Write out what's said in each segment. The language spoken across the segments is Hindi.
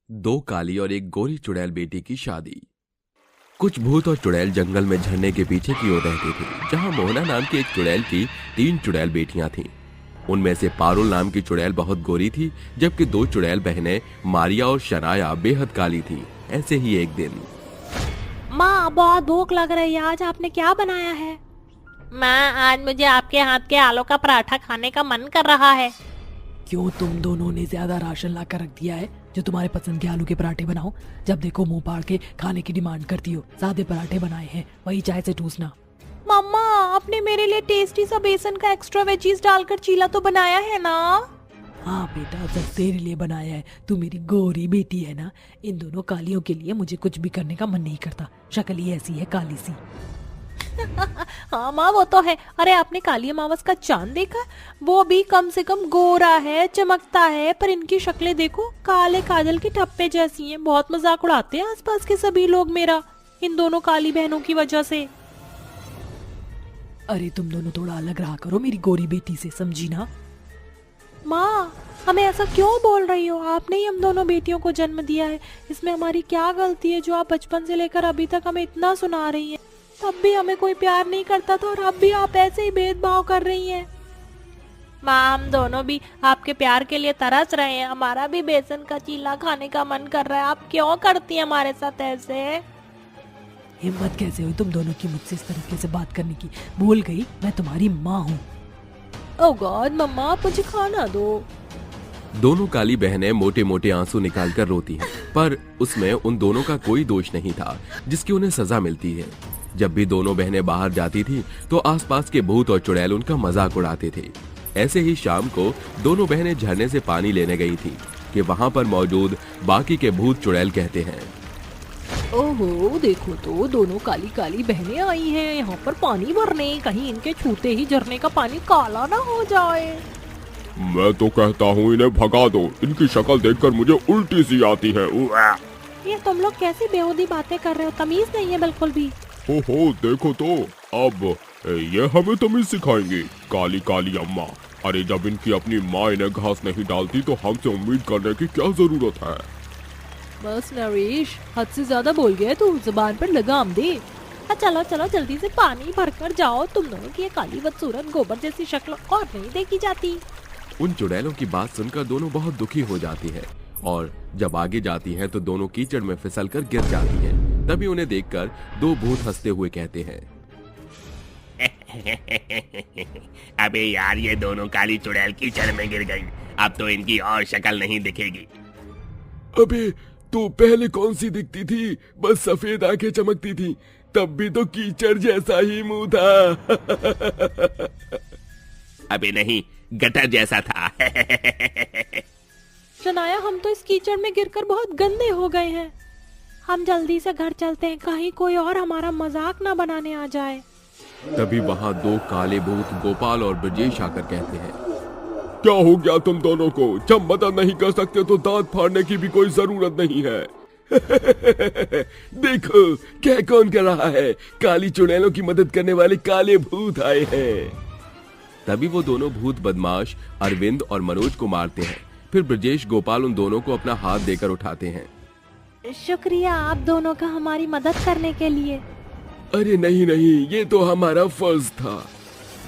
दो काली और एक गोरी चुड़ैल बेटी की शादी। कुछ भूत और चुड़ैल जंगल में झरने के पीछे की ओर रहते थे, जहां मोहना नाम की एक चुड़ैल की 3 चुड़ैल बेटियां थीं। उनमें से पारुल नाम की चुड़ैल बहुत गोरी थी, जबकि 2 चुड़ैल बहनें मारिया और शनाया बेहद काली थीं। ऐसे ही एक दिन, माँ बहुत भूख लग रही है, आज आपने क्या बनाया है? माँ आज मुझे आपके हाथ के आलू का पराठा खाने का मन कर रहा है। क्यों तुम दोनों ने ज्यादा राशन ला कर रख दिया है जो तुम्हारे पसंद के आलू के पराठे बनाओ? जब देखो मुंह फाड़ के खाने की डिमांड करती हो। सादे पराठे बनाए हैं, वही चाय से ठूसना। मम्मा आपने मेरे लिए टेस्टी सा बेसन का एक्स्ट्रा वेजीज डालकर चीला तो बनाया है ना? हाँ बेटा, सब तेरे लिए बनाया है। तू मेरी गोरी बेटी है ना। इन दोनों कालियों के लिए मुझे कुछ भी करने का मन नहीं करता। शक्ल ही ऐसी है, काली सी। हाँ माँ वो तो है। अरे आपने काली अमावस का चांद देखा? वो भी कम से कम गोरा है, चमकता है, पर इनकी शक्लें देखो, काले काजल की ठप्पे जैसी हैं। बहुत मजाक उड़ाते हैं आसपास के सभी लोग मेरा, इन दोनों काली बहनों की वजह से। अरे तुम दोनों थोड़ा अलग रहा करो मेरी गोरी बेटी से, समझी ना? माँ हमें ऐसा क्यों बोल रही हो? आपने ही हम दोनों बेटियों को जन्म दिया है। इसमें हमारी क्या गलती है जो आप बचपन से लेकर अभी तक हमें इतना सुना रही हैं? तब भी हमें कोई प्यार नहीं करता था और अब भी आप ऐसे ही भेदभाव कर रही हैं। माँ हम दोनों भी आपके प्यार के लिए तरस रहे हैं। हमारा भी बेसन का चीला खाने का मन कर रहा है। आप क्यों करती हैं हमारे साथ ऐसे? हिम्मत कैसे हुई तुम दोनों की मुझसे इस तरीके से बात करने की? भूल गई मैं तुम्हारी माँ हूँ। ओह गॉड मम्मा आप मुझे खाना दो। दोनों काली बहनें मोटे मोटे आंसू निकालकर रोती हैं, पर उसमें उन दोनों का कोई दोष नहीं था जिसकी उन्हें सजा मिलती है। जब भी दोनों बहनें बाहर जाती थी तो आसपास के भूत और चुड़ैल उनका मजाक उड़ाते थे। ऐसे ही शाम को दोनों बहनें झरने से पानी लेने गई थी कि वहां पर मौजूद बाकी के भूत चुड़ैल कहते हैं, ओहो देखो तो दोनों काली काली बहनें आई हैं यहाँ पर पानी भरने। कहीं इनके छूते ही झरने का पानी काला ना हो जाए। मैं तो कहता हूँ इन्हें भगा दो। इनकी शक्ल देखकर मुझे उल्टी सी आती है। ये तुम लोग कैसी बेहूदी बातें कर रहे हो? तमीज नहीं है बिल्कुल भी। ओहो देखो तो, अब ये हमें तमीज सिखाएंगी, काली काली अम्मा। अरे जब इनकी अपनी माँ इन्हें घास नहीं डालती तो हमसे उम्मीद करने की क्या जरूरत है? बस नरेश हद से ज्यादा बोल गया तू, जुबान पर लगाम दे। चलो चलो जल्दी से पानी भरकर जाओ। तुम दोनों की ये काली बदसूरत गोबर जैसी शक्ल और नहीं देखी जाती। उन चुड़ैलों की बात सुनकर दोनों बहुत दुखी हो जाती है और जब आगे जाती हैं तो दोनों कीचड़ में फिसलकर गिर जाती हैं। तभी उन्हें देखकर 2 भूत हंसते हुए कहते हैं, अबे यार ये दोनों काली चुड़ैल कीचड़ में गिर गई। अब तो इनकी और शक्ल नहीं दिखेगी। अबे तू पहले कौन सी दिखती थी? बस सफेद आंखें चमकती थी, तब भी तो कीचड़ जैसा ही मुंह था। अबे नहीं, गटर जैसा था। शनाया हम तो इस कीचड़ में गिरकर बहुत गंदे हो गए हैं। हम जल्दी से घर चलते हैं, कहीं कोई और हमारा मजाक ना बनाने आ जाए। तभी वहां 2 काले भूत गोपाल और ब्रजेश आकर कहते हैं, क्या हो गया तुम दोनों को? जब मदद नहीं कर सकते तो दांत फाड़ने की भी कोई जरूरत नहीं है। देखो क्या कौन कर रहा है? काली चुड़ैलों की मदद करने वाले काले भूत आए हैं। तभी वो दोनों भूत बदमाश अरविंद और मनोज को मारते हैं। फिर ब्रजेश गोपाल उन दोनों को अपना हाथ देकर उठाते हैं। शुक्रिया आप दोनों का हमारी मदद करने के लिए। अरे नहीं नहीं, ये तो हमारा फर्ज था।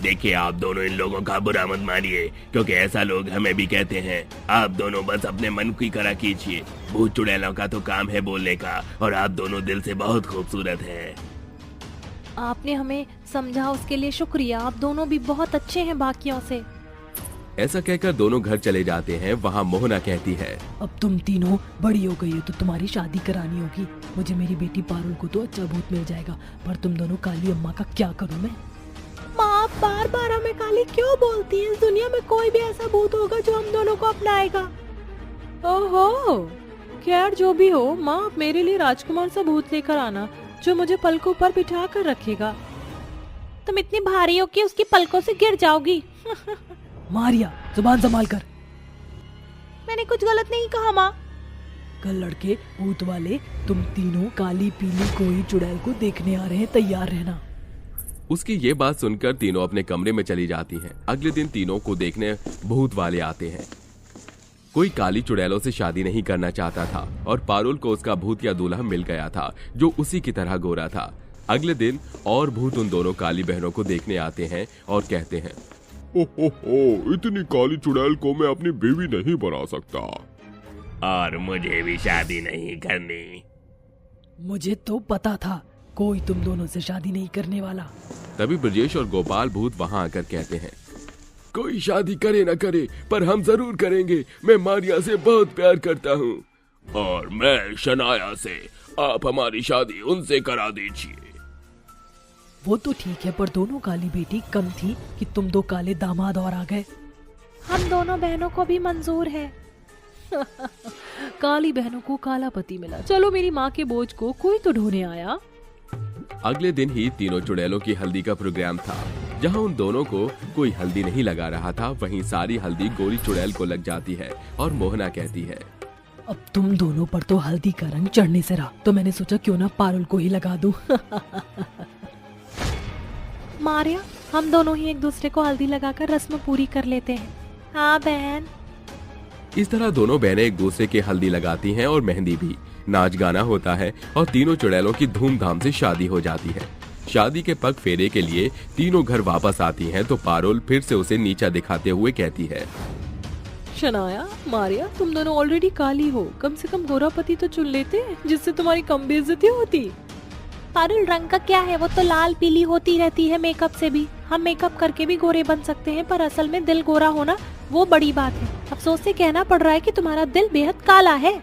देखिए आप दोनों इन लोगों का बुरा मत मानिए, क्योंकि ऐसा लोग हमें भी कहते हैं। आप दोनों बस अपने मन की करा कीजिए। भूत चुड़ैलों का तो काम है बोलने का, और आप दोनों दिल से बहुत खूबसूरत हैं। आपने हमें समझा उसके लिए शुक्रिया। आप दोनों भी बहुत अच्छे हैं बाकियों से। ऐसा कहकर दोनों घर चले जाते हैं। वहाँ मोहना कहती है, अब तुम तीनों बड़ी हो गई हो तो तुम्हारी शादी करानी होगी। मुझे मेरी बेटी पारुल को तो अच्छा भूत मिल जाएगा, पर तुम दोनों काली अम्मा का क्या करूँ मैं? माँ बार बार हमें काली क्यों बोलती है? इस दुनिया में कोई भी ऐसा भूत होगा जो हम दोनों को अपनाएगा। ओहो खैर जो भी हो, माँ आप मेरे लिए राजकुमार सा भूत लेकर आना जो मुझे पलकों पर बिठा कर रखेगा। तुम इतनी भारी हो कि उसकी पलकों से गिर जाओगी। मारिया जुबान संभाल कर। मैंने कुछ गलत नहीं कहा माँ। कल लड़के भूत वाले तुम तीनों काली पीली कोई चुड़ैल को देखने आ रहे हैं, तैयार रहना। उसकी ये बात सुनकर तीनों अपने कमरे में चली जाती हैं। अगले दिन तीनों को देखने भूत वाले आते हैं। कोई काली चुड़ैलों से शादी नहीं करना चाहता था और पारुल को उसका भूतिया दूल्हा मिल गया था जो उसी की तरह गोरा था। अगले दिन और भूत उन दोनों काली बहनों को देखने आते हैं और कहते हैं, ओहो, इतनी काली चुड़ैल को मैं अपनी बीवी नहीं बना सकता। और मुझे भी शादी नहीं करनी। मुझे तो पता था कोई तुम दोनों से शादी नहीं करने वाला। तभी ब्रजेश और गोपाल भूत वहां आकर कहते हैं, कोई शादी करे ना करे पर हम जरूर करेंगे। मैं मारिया से बहुत प्यार करता हूँ। और मैं शनाया से। आप हमारी शादी उनसे करा दीजिए। वो तो ठीक है, पर दोनों काली बेटी कम थी कि तुम दो काले दामाद और आ गए। हम दोनों बहनों को भी मंजूर है। काली बहनों को काला पति मिला। चलो मेरी माँ के बोझ को कोई तो ढोने आया। अगले दिन ही तीनों चुड़ैलों की हल्दी का प्रोग्राम था। जहां उन दोनों को कोई हल्दी नहीं लगा रहा था, वहीं सारी हल्दी गोरी चुड़ैल को लग जाती है और मोहना कहती है, अब तुम दोनों पर तो हल्दी का रंग चढ़ने से रहा, तो मैंने सोचा क्यों ना पारुल को ही लगा दूं। मारिया, हम दोनों ही एक दूसरे को हल्दी लगाकर रस्म पूरी कर लेते हैं। हाँ बहन। इस तरह दोनों बहनें एक दूसरे के हल्दी लगाती हैं और मेहंदी भी। नाच गाना होता है और तीनों चुड़ैलों की धूमधाम से शादी हो जाती है। शादी के पग फेरे के लिए तीनों घर वापस आती हैं तो पारुल फिर से उसे नीचा दिखाते हुए कहती है, शनाया, मारिया, तुम दोनों ऑलरेडी काली हो, कम से कम गोरा पति तो चुन लेते जिससे तुम्हारी कम बेइज्जती होती। पारुल, रंग का क्या है, वो तो लाल पीली होती रहती है मेकअप से भी। हम मेकअप करके भी गोरे बन सकते हैं, पर असल में दिल गोरा होना वो बड़ी बात है। अफसोस से कहना पड़ रहा है कि तुम्हारा दिल बेहद काला है।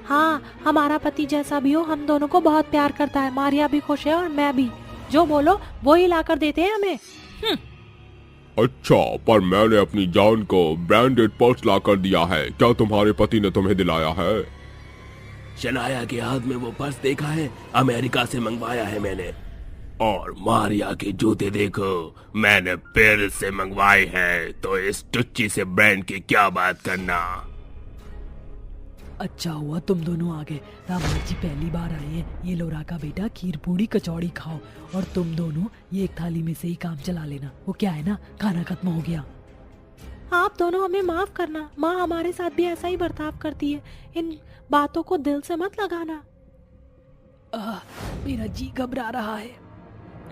हाँ, हमारा पति जैसा भी हो, हम दोनों को बहुत प्यार करता है। मारिया भी खुश है और मैं भी। जो बोलो वो ही ला कर देते हैं हमें। अच्छा, पर मैंने अपनी जान को ब्रांडेड पर्स लाकर दिया है। क्या तुम्हारे पति ने तुम्हें दिलाया है? शनाया के हाथ में वो पर्स देखा है, अमेरिका से मंगवाया है मैंने। और मारिया के जूते देखो, मैंने पेरिस से मंगवाए हैं। तो इस टुच्ची से ब्रांड की क्या बात करना। अच्छा हुआ तुम दोनों आ गए। दामाद जी पहली बार आए हैं। ये लो राका बेटा, खीर पूड़ी कचौड़ी खाओ और तुम दोनों ये एक थाली में से ही काम चला लेना। वो क्या है ना, खाना खत्म हो गया। आप दोनों हमें माफ करना। माँ हमारे साथ भी ऐसा ही बर्ताव करती है। इन बातों को दिल से मत लगाना। मेरा जी घबरा रहा है।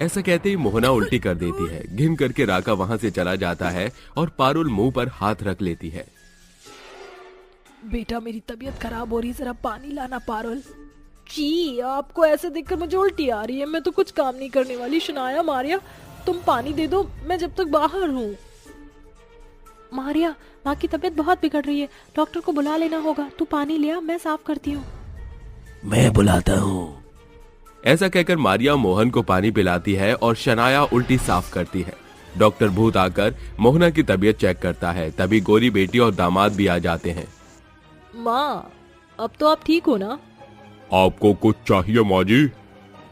ऐसा कहते ही मोहना उल्टी कर देती है। घिन करके राका वहां से चला जाता है और पारुल मुंह पर हाथ रख लेती है। बेटा, मेरी तबीयत खराब हो रही है, जरा पानी लाना। पारुल जी, आपको ऐसे देखकर मुझे उल्टी आ रही है। मैं तो कुछ काम नहीं करने वाली। शनाया, मारिया, तुम पानी दे दो, मैं जब तक बाहर हूँ। मारिया, माँ की तबीयत बहुत बिगड़ रही है, डॉक्टर को बुला लेना होगा। तू पानी ले आ, मैं साफ करती हूँ। मैं बुलाता हूँ। ऐसा कहकर मारिया मोहन को पानी पिलाती है और शनाया उल्टी साफ करती है। डॉक्टर भूत आकर मोहना की तबीयत चेक करता है। तभी गोरी बेटी और दामाद भी आ जाते हैं। माँ, अब तो आप ठीक हो ना? आपको कुछ चाहिए माँ जी?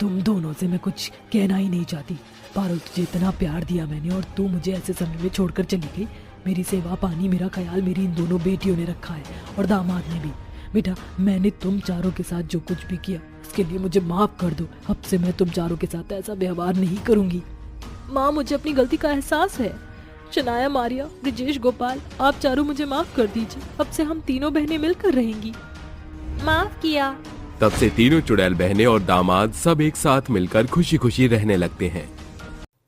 तुम दोनों से मैं कुछ कहना ही नहीं चाहती। पारुल, तुझे इतना प्यार दिया मैंने और तू मुझे ऐसे समय में छोड़कर चली गई। मेरी सेवा पानी, मेरा ख्याल मेरी इन दोनों बेटियों ने रखा है और दामाद ने भी। बेटा, मैंने तुम चारों के साथ जो कुछ भी किया उसके लिए मुझे माफ कर दो। अब से मैं तुम चारों के साथ ऐसा व्यवहार नहीं करूंगी। माँ, मुझे अपनी गलती का एहसास है। शनाया, मारिया, ब्रजेश, गोपाल, आप चारों मुझे माफ कर दीजिए। अब से हम तीनों बहनें मिलकर रहेंगी। माफ किया। तब से तीनों चुड़ैल बहनें और दामाद सब एक साथ मिलकर खुशी खुशी रहने लगते हैं।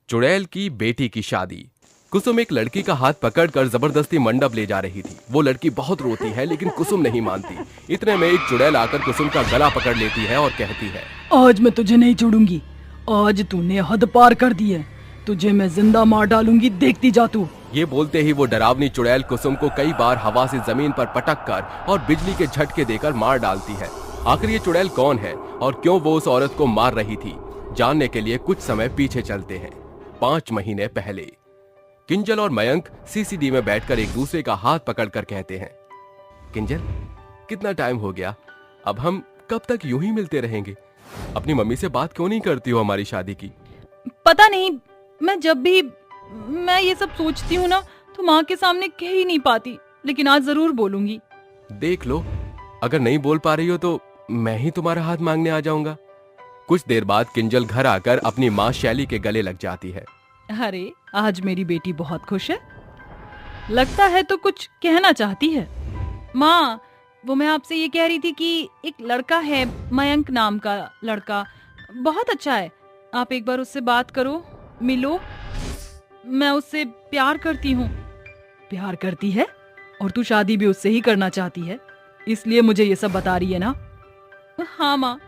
चुड़ैल की बेटी की शादी। कुसुम एक लड़की का हाथ पकड़कर जबरदस्ती मंडप ले जा रही थी। वो लड़की बहुत रोती है लेकिन कुसुम नहीं मानती। इतने में एक चुड़ैल आकर कुसुम का गला पकड़ लेती है और कहती है, आज मैं तुझे नहीं छोड़ूंगी। आज तूने हद पार कर दी है। तुझे मैं जिंदा मार डालूंगी, देखती जा तू। ये बोलते ही वो डरावनी चुड़ैल कुसुम को कई बार हवा से जमीन पर पटक कर और बिजली के झटके देकर मार डालती है। आखिर ये चुड़ैल कौन है और क्यों वो उस औरत को मार रही थी, जानने के लिए कुछ समय पीछे चलते हैं। 5 महीने पहले किंजल और मयंक सीसीडी में बैठकर एक दूसरे का हाथ पकड़कर कहते हैं, किंजल, कितना टाइम हो गया, अब हम कब तक यूं ही मिलते रहेंगे? अपनी मम्मी से बात क्यों नहीं करती हो हमारी शादी की? पता नहीं, मैं जब भी मैं ये सब सोचती हूँ ना तो माँ के सामने कह ही नहीं पाती, लेकिन आज जरूर बोलूंगी। देख लो, अगर नहीं बोल पा रही हो तो मैं ही तुम्हारा हाथ मांगने आ जाऊंगा। कुछ देर बाद किंजल घर आकर अपनी माँ शैली के गले लग जाती है। अरे, आज मेरी बेटी बहुत खुश है, लगता है तो कुछ कहना चाहती है। माँ, वो मैं आपसे ये कह रही थी कि एक लड़का है, मयंक नाम का लड़का, बहुत अच्छा है। आप एक बार उससे बात करो, मिलो। मैं उससे प्यार करती हूँ। प्यार करती है? और तू शादी भी उससे ही करना चाहती है, इसलिए मुझे ये सब बता रही है ना? हाँ माँ।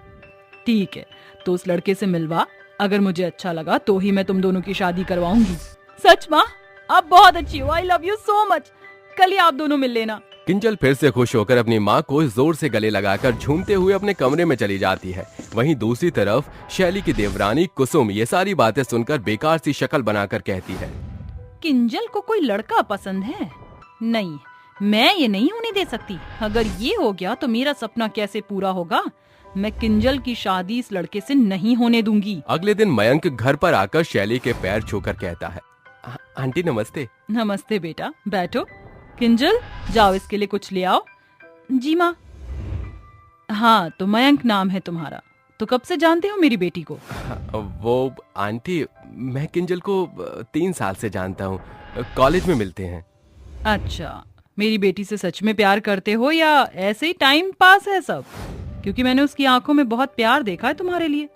ठीक है, तो उस लड़के से मिलवा। अगर मुझे अच्छा लगा तो ही मैं तुम दोनों की शादी करवाऊंगी। सच माँ, आप बहुत अच्छी हो। I love you so much. कल ही आप दोनों मिल लेना। किंजल फिर से खुश होकर अपनी माँ को जोर से गले लगाकर झूमते हुए अपने कमरे में चली जाती है। वहीं दूसरी तरफ शैली की देवरानी कुसुम ये सारी बातें सुनकर बेकार सी शक्ल बनाकर कहती है, किंजल को कोई लड़का पसंद है? नहीं, मैं ये नहीं होने दे सकती। अगर ये हो गया तो मेरा सपना कैसे पूरा होगा? मैं किंजल की शादी इस लड़के से नहीं होने दूंगी। अगले दिन मयंक घर पर आकर शैली के पैर छूकर कहता है, आंटी नमस्ते। नमस्ते बेटा, बैठो। किंजल, जाओ इसके लिए कुछ ले आओ। जी माँ। हाँ, तो मयंक नाम है तुम्हारा, तो कब से जानते हो मेरी बेटी को? वो आंटी, मैं किंजल को 3 साल से जानता हूँ, कॉलेज में मिलते हैं। अच्छा, मेरी बेटी से सच में प्यार करते हो या ऐसे ही टाइम पास है सब? क्योंकि मैंने उसकी आंखों में बहुत प्यार देखा है तुम्हारे लिए।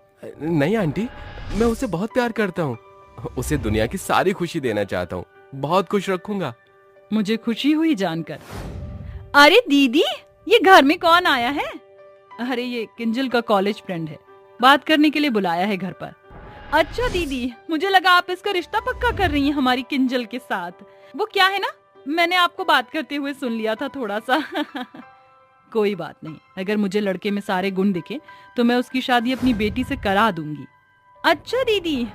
नहीं आंटी, मैं उसे बहुत प्यार करता हूँ, उसे दुनिया की सारी खुशी देना चाहता हूँ, बहुत खुश रखूंगा। मुझे खुशी हुई जानकर। अरे दीदी, ये घर में कौन आया है? अरे ये किंजल का कॉलेज फ्रेंड है, बात करने के लिए बुलाया है घर पर। अच्छा दीदी, मुझे लगा आप इसका रिश्ता पक्का कर रही हैं हमारी किंजल के साथ। वो क्या है ना, मैंने आपको बात करते हुए सुन लिया था थोड़ा सा। कोई बात नहीं, अगर मुझे लड़के में सारे गुण दिखे तो मैं उसकी शादी अपनी बेटी से करा दूंगी। अच्छा दीदी,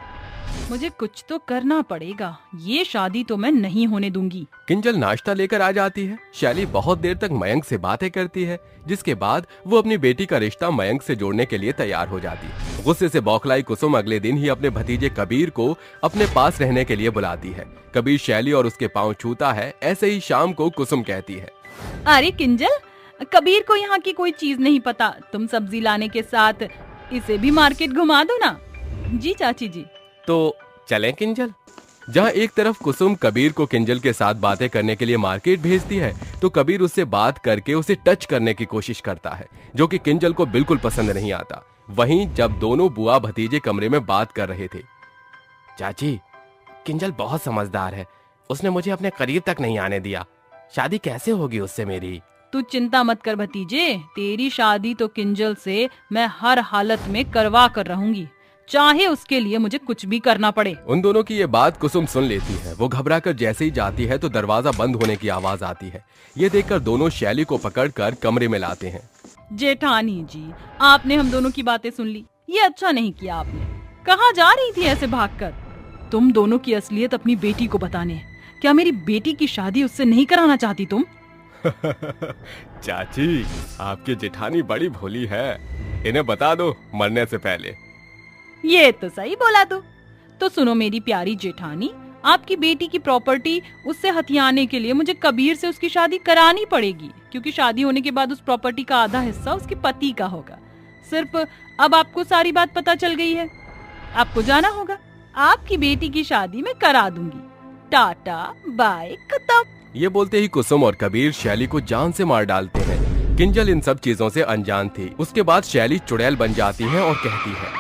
मुझे कुछ तो करना पड़ेगा, ये शादी तो मैं नहीं होने दूंगी। किंजल नाश्ता लेकर आ जाती है। शैली बहुत देर तक मयंक से बातें करती है, जिसके बाद वो अपनी बेटी का रिश्ता मयंक से जोड़ने के लिए तैयार हो जाती है। गुस्से से बौखलाई कुसुम अगले दिन ही अपने भतीजे कबीर को अपने पास रहने के लिए बुलाती है। कबीर शैली और उसके पांव छूता है। ऐसे ही शाम को कुसुम कहती है, अरे किंजल, कबीर को यहाँ की कोई चीज नहीं पता, तुम सब्जी लाने के साथ इसे भी मार्केट घुमा दो ना। जी चाची जी। तो चलें किंजल। जहाँ एक तरफ कुसुम कबीर को किंजल के साथ बातें करने के लिए मार्केट भेजती है, तो कबीर उससे बात करके उसे टच करने की कोशिश करता है, जो कि किंजल को बिल्कुल पसंद नहीं आता। वहीं जब दोनों बुआ भतीजे कमरे में बात कर रहे थे, चाची, किंजल बहुत समझदार है, उसने मुझे अपने करीब तक नहीं आने दिया, शादी कैसे होगी उससे मेरी? तू चिंता मत कर भतीजे, तेरी शादी तो किंजल से मैं हर हालत में करवा कर रहूंगी, चाहे उसके लिए मुझे कुछ भी करना पड़े। उन दोनों की ये बात कुसुम सुन लेती है। वो घबराकर जैसे ही जाती है तो दरवाजा बंद होने की आवाज आती है। ये देखकर दोनों शैली को पकड़कर कमरे में लाते हैं। जेठानी जी, आपने हम दोनों की बातें सुन ली, ये अच्छा नहीं किया आपने। कहाँ जा रही थी ऐसे भागकर? तुम दोनों की असलियत अपनी बेटी को बताने। क्या मेरी बेटी की शादी उससे नहीं कराना चाहती तुम? चाची, आपकी जेठानी बड़ी भोली है, इन्हें बता दो मरने से पहले। ये तो सही बोला तू। तो सुनो मेरी प्यारी जेठानी, आपकी बेटी की प्रॉपर्टी उससे हथियाने के लिए मुझे कबीर से उसकी शादी करानी पड़ेगी, क्योंकि शादी होने के बाद उस प्रॉपर्टी का आधा हिस्सा उसके पति का होगा। सिर्फ अब आपको सारी बात पता चल गई है, आपको जाना होगा। आपकी बेटी की शादी मैं करा दूंगी। टाटा बाय, खत्म। ये बोलते ही कुसुम और कबीर शैली को जान से मार डालते हैं। किंजल इन सब चीजों से अनजान थी। उसके बाद शैली चुड़ैल बन जाती है और कहती है,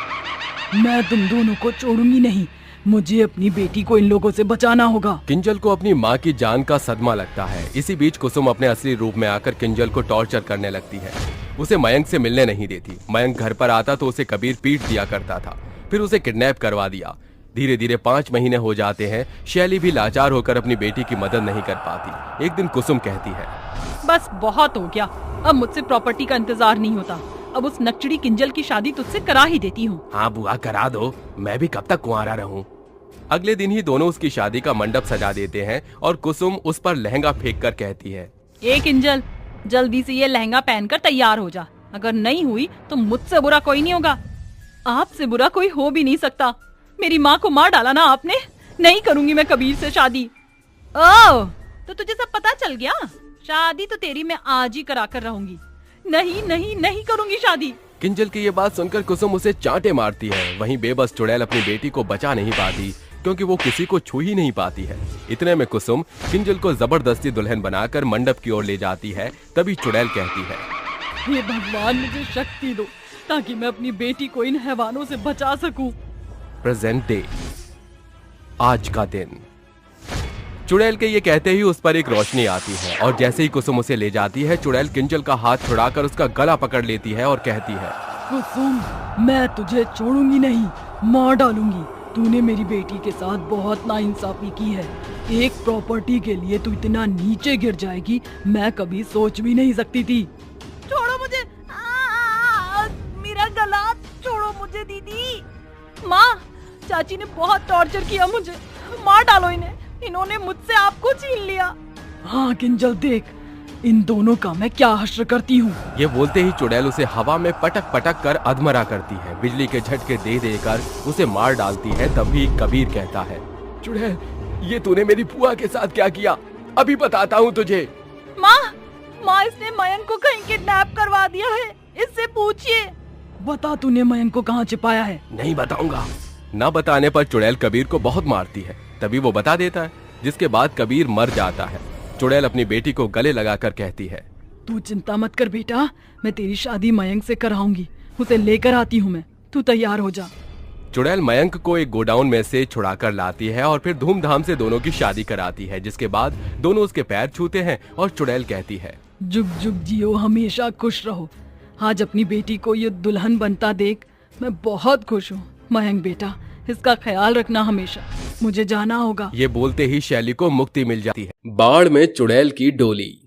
मैं तुम दोनों को छोड़ूंगी नहीं, मुझे अपनी बेटी को इन लोगों से बचाना होगा। किंजल को अपनी माँ की जान का सदमा लगता है। इसी बीच कुसुम अपने असली रूप में आकर किंजल को टॉर्चर करने लगती है। उसे मयंक से मिलने नहीं देती। मयंक घर पर आता तो उसे कबीर पीट दिया करता था, फिर उसे किडनैप करवा दिया। धीरे धीरे 5 महीने हो जाते हैं। शैली भी लाचार होकर अपनी बेटी की मदद नहीं कर पाती। एक दिन कुसुम कहती है, बस बहुत हो गया, अब मुझसे प्रॉपर्टी का इंतजार नहीं होता। अब उस नकचड़ी किंजल की शादी तुझसे करा ही देती हूँ। हाँ बुआ, करा दो, मैं भी कब तक कुंवारा रहूं। अगले दिन ही दोनों उसकी शादी का मंडप सजा देते हैं और कुसुम उस पर लहंगा फेंक कर कहती है, ए किंजल, जल्दी से ये लहंगा पहनकर तैयार हो जा, अगर नहीं हुई तो मुझसे बुरा कोई नहीं होगा। आपसे बुरा कोई हो भी नहीं सकता। मेरी माँ को मार डाला ना आपने, नहीं करूंगी मैं कबीर से शादी। ओह, तो तुझे सब पता चल गया? शादी तो तेरी मैं आज ही करा कर रहूंगी। नहीं नहीं नहीं करूंगी शादी। किंजल की ये बात सुनकर कुसुम उसे चांटे मारती है। वहीं बेबस चुड़ैल अपनी बेटी को बचा नहीं पाती। क्योंकि वो किसी को छू ही नहीं पाती है। इतने में कुसुम किंजल को जबरदस्ती दुल्हन बनाकर मंडप की ओर ले जाती है। तभी चुड़ैल कहती है, हे भगवान, मुझे शक्ति दो ताकि मैं अपनी बेटी को इन हैवानों से बचा सकूं। प्रेजेंट डे, आज का दिन। चुड़ैल के ये कहते ही उस पर एक रोशनी आती है और जैसे ही कुसुम उसे ले जाती है, चुड़ैल किंजल का हाथ छुड़ाकर उसका गला पकड़ लेती है और कहती है, कुसुम, मैं तुझे छोड़ूंगी नहीं, मार डालूंगी। तूने मेरी बेटी के साथ बहुत नाइंसाफी की है। एक प्रॉपर्टी के लिए तू इतना नीचे गिर जाएगी, मैं कभी सोच भी नहीं सकती थी। छोड़ो मुझे, मेरा गला छोड़ो मुझे दीदी। माँ, चाची ने बहुत टॉर्चर किया मुझे, मार डालो इन्हें, इन्होंने मुझसे आपको छीन लिया। हाँ किंजल, देख इन दोनों का मैं क्या हश्र करती हूँ। ये बोलते ही चुड़ैल उसे हवा में पटक पटक कर अधमरा करती है। बिजली के झटके दे देकर उसे मार डालती है। तभी कबीर कहता है, चुड़ैल, ये तूने मेरी बुआ के साथ क्या किया? अभी बताता हूँ तुझे। माँ, इसने मयंक को कहीं किडनैप करवा दिया है, इससे पूछिए। बता, तूने मयंक को कहाँ छिपाया है? नहीं बताऊंगा। न बताने पर चुड़ैल कबीर को बहुत मारती है। तभी वो बता देता है, जिसके बाद कबीर मर जाता है। चुड़ैल अपनी बेटी को गले लगाकर कहती है, तू चिंता मत कर बेटा, मैं तेरी शादी मयंक से कराऊंगी। उसे लेकर आती हूँ मैं, तू तैयार हो जा। चुड़ैल मयंक को एक गोडाउन में से छुड़ाकर लाती है और फिर धूमधाम से दोनों की शादी कराती है। जिसके बाद दोनों उसके पैर छूते हैं और चुड़ैल कहती है, जुग जुग जियो, हमेशा खुश रहो। आज अपनी बेटी को ये दुल्हन बनता देख मैं बहुत खुश हूँ। मयंक बेटा, इसका ख्याल रखना हमेशा, मुझे जाना होगा। ये बोलते ही शैली को मुक्ति मिल जाती है। बाढ़ में चुड़ैल की डोली।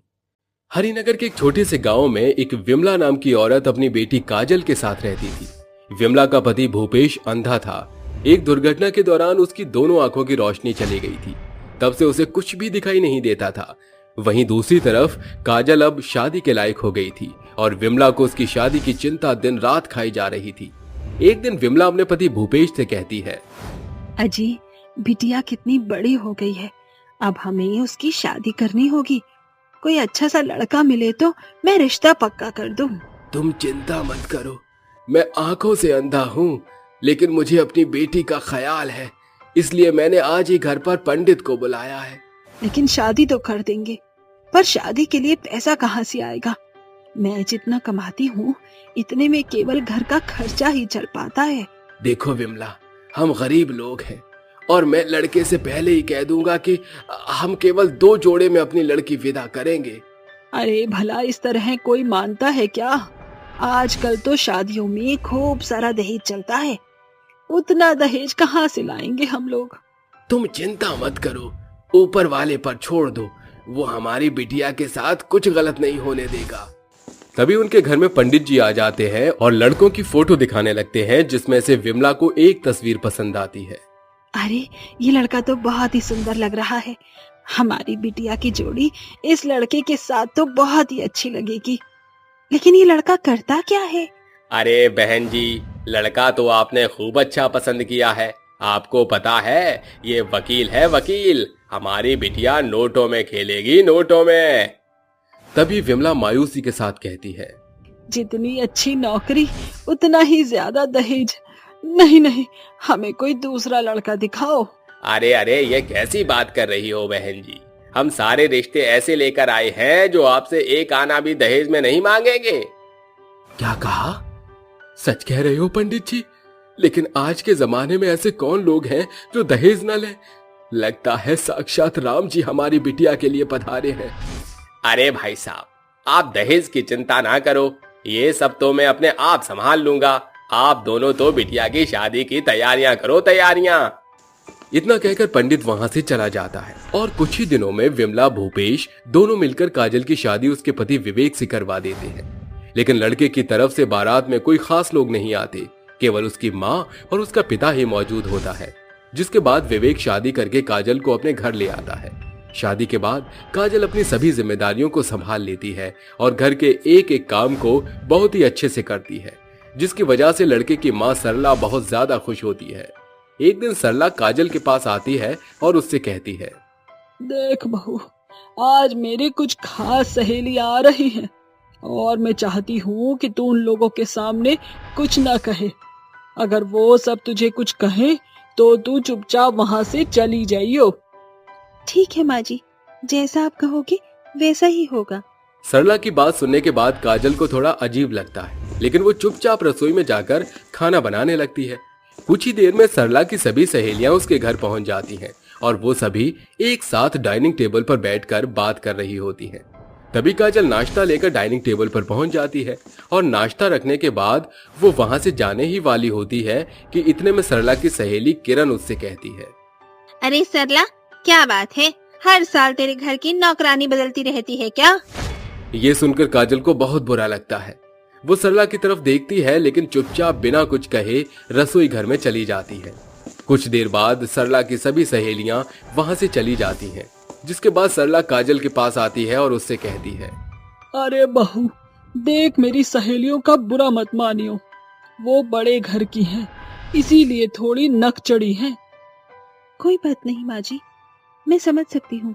हरिनगर के एक छोटे से गांव में एक विमला नाम की औरत अपनी बेटी काजल के साथ रहती थी। विमला का पति भूपेश अंधा था। एक दुर्घटना के दौरान उसकी दोनों आंखों की रोशनी चली गई थी। तब से उसे कुछ भी दिखाई नहीं देता था। वहीं दूसरी तरफ काजल अब शादी के लायक हो गई थी और विमला को उसकी शादी की चिंता दिन रात खाई जा रही थी। एक दिन विमला अपने पति भूपेश से कहती है, अजी, बिटिया कितनी बड़ी हो गई है, अब हमें उसकी शादी करनी होगी। कोई अच्छा सा लड़का मिले तो मैं रिश्ता पक्का कर दूं। तुम चिंता मत करो, मैं आंखों से अंधा हूँ, लेकिन मुझे अपनी बेटी का ख्याल है, इसलिए मैंने आज ही घर पर पंडित को बुलाया है। लेकिन शादी तो कर देंगे, पर शादी के लिए पैसा कहाँ से आएगा? मैं जितना कमाती हूँ इतने में केवल घर का खर्चा ही चल पाता है। देखो विमला, हम गरीब लोग हैं और मैं लड़के से पहले ही कह दूंगा कि हम केवल 2 जोड़े में अपनी लड़की विदा करेंगे। अरे भला इस तरह कोई मानता है क्या? आजकल तो शादियों में खूब सारा दहेज चलता है, उतना दहेज कहाँ से लाएंगे हम लोग? तुम चिंता मत करो, ऊपर वाले पर छोड़ दो, वो हमारी बिटिया के साथ कुछ गलत नहीं होने देगा। तभी उनके घर में पंडित जी आ जाते हैं और लड़कों की फोटो दिखाने लगते हैं, जिसमें से विमला को एक तस्वीर पसंद आती है। अरे ये लड़का तो बहुत ही सुंदर लग रहा है, हमारी बिटिया की जोड़ी इस लड़के के साथ तो बहुत ही अच्छी लगेगी। लेकिन ये लड़का करता क्या है? अरे बहन जी, लड़का तो आपने खूब अच्छा पसंद किया है। आपको पता है, ये वकील है, वकील। हमारी बिटिया नोटों में खेलेगी, नोटों में। तभी विमला मायूसी के साथ कहती है, जितनी अच्छी नौकरी उतना ही ज्यादा दहेज। नहीं नहीं, हमें कोई दूसरा लड़का दिखाओ। अरे अरे, ये कैसी बात कर रही हो बहन जी? हम सारे रिश्ते ऐसे लेकर आए हैं जो आपसे एक आना भी दहेज में नहीं मांगेंगे। क्या कहा? सच कह रहे हो पंडित जी? लेकिन आज के जमाने में ऐसे कौन लोग हैं जो दहेज न लें? लगता है साक्षात राम जी हमारी बिटिया के लिए पधारे हैं। अरे भाई साहब, आप दहेज की चिंता ना करो, ये सब तो मैं अपने आप संभाल लूंगा। आप दोनों तो बिटिया की शादी की तैयारियां करो, तैयारियां। इतना कहकर पंडित वहां से चला जाता है और कुछ ही दिनों में विमला भूपेश दोनों मिलकर काजल की शादी उसके पति विवेक से करवा देते हैं। लेकिन लड़के की तरफ से बारात में कोई खास लोग नहीं आते, केवल उसकी माँ और उसका पिता ही मौजूद होता है। जिसके बाद विवेक शादी करके काजल को अपने घर ले आता है। शादी के बाद काजल अपनी सभी जिम्मेदारियों को संभाल लेती है और घर के एक एक काम को बहुत ही अच्छे से करती है, जिसकी वजह से लड़के की माँ सरला बहुत ज्यादा खुश होती है। एक दिन सरला काजल के पास आती है और उससे कहती है, देख बहू, आज मेरी कुछ खास सहेली आ रही हैं और मैं चाहती हूँ कि तू उन लोगों के सामने कुछ ना कहे। अगर वो सब तुझे कुछ कहे तो तू चुपचाप वहाँ से चली जाइयो। ठीक है माँ जी, जैसा आप कहोगे वैसा ही होगा। सरला की बात सुनने के बाद काजल को थोड़ा अजीब लगता है, लेकिन वो चुपचाप रसोई में जाकर खाना बनाने लगती है। कुछ ही देर में सरला की सभी सहेलियां उसके घर पहुंच जाती हैं और वो सभी एक साथ डाइनिंग टेबल पर बैठकर बात कर रही होती हैं। तभी काजल नाश्ता लेकर डाइनिंग टेबल पर पहुंच जाती है और नाश्ता रखने के बाद वो वहां से जाने ही वाली होती है कि इतने में सरला की सहेली किरण उससे कहती है, अरे सरला, क्या बात है, हर साल तेरे घर की नौकरानी बदलती रहती है क्या? ये सुनकर काजल को बहुत बुरा लगता है। वो सरला की तरफ देखती है लेकिन चुपचाप बिना कुछ कहे रसोई घर में चली जाती है। कुछ देर बाद सरला की सभी सहेलियां वहां से चली जाती हैं, जिसके बाद सरला काजल के पास आती है और उससे कहती है, अरे बहू, देख मेरी सहेलियों का बुरा मत मानियो, वो बड़े घर की हैं, इसीलिए थोड़ी नक चढ़ी हैं। कोई बात नहीं माँ जी, मैं समझ सकती हूँ।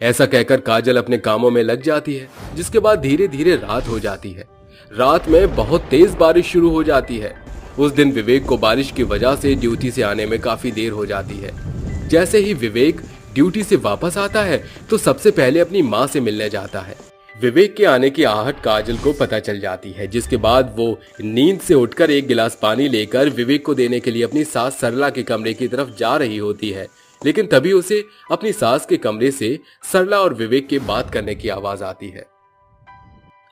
ऐसा कहकर काजल अपने कामों में लग जाती है, जिसके बाद धीरे धीरे रात हो जाती है। रात में बहुत तेज बारिश शुरू हो जाती है। उस दिन विवेक को बारिश की वजह से ड्यूटी से आने में काफी देर हो जाती है। जैसे ही विवेक ड्यूटी से वापस आता है तो सबसे पहले अपनी माँ से मिलने जाता है। विवेक के आने की आहट काजल को पता चल जाती है, जिसके बाद वो नींद से उठकर एक गिलास पानी लेकर विवेक को देने के लिए अपनी सास सरला के कमरे की तरफ जा रही होती है। लेकिन तभी उसे अपनी सास के कमरे से सरला और विवेक के बात करने की आवाज आती है।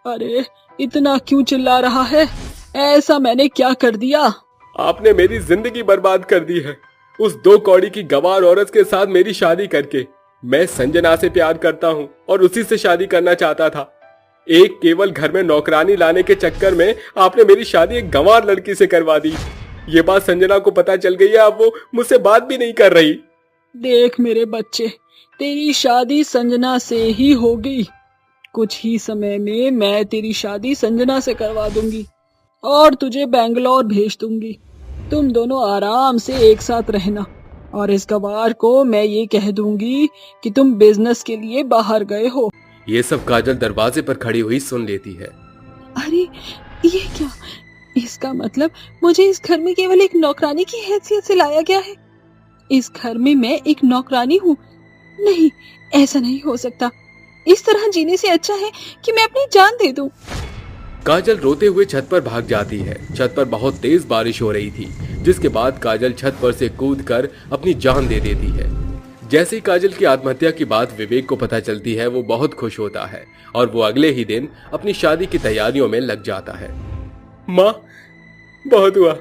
अरे इतना क्यों चिल्ला रहा है? ऐसा मैंने क्या कर दिया? आपने मेरी जिंदगी बर्बाद कर दी है। उस 2 कौड़ी की गंवार औरत के साथ मेरी शादी करके मैं संजना से प्यार करता हूँ और उसी से शादी करना चाहता था। एक केवल घर में नौकरानी लाने के चक्कर में आपने मेरी शादी एक गंवार लड़की से करवा दी। ये बात संजना को पता चल गई है, अब वो मुझसे बात भी नहीं कर रही। देख मेरे बच्चे, तेरी शादी संजना से ही होगी। कुछ ही समय में मैं तेरी शादी संजना से करवा दूंगी और तुझे बेंगलोर भेज दूंगी। तुम दोनों आराम से एक साथ रहना और इस गवार को मैं ये कह दूंगी कि तुम बिजनेस के लिए बाहर गए हो। ये सब काजल दरवाजे पर खड़ी हुई सुन लेती है। अरे ये क्या? इसका मतलब मुझे इस घर में केवल एक नौकरानी की हैसियत से लाया गया है। इस घर में मैं एक नौकरानी हूँ? नहीं, ऐसा नहीं हो सकता। इस तरह जीने से अच्छा है कि मैं अपनी जान दे दूं। काजल रोते हुए छत पर भाग जाती है। छत पर बहुत तेज बारिश हो रही थी, जिसके बाद काजल छत पर से कूदकर अपनी जान दे देती है। जैसे ही काजल की आत्महत्या की बात विवेक को पता चलती है, वो बहुत खुश होता है और वो अगले ही दिन अपनी शादी की तैयारियों में लग जाता है। माँ, बहुत हुआ।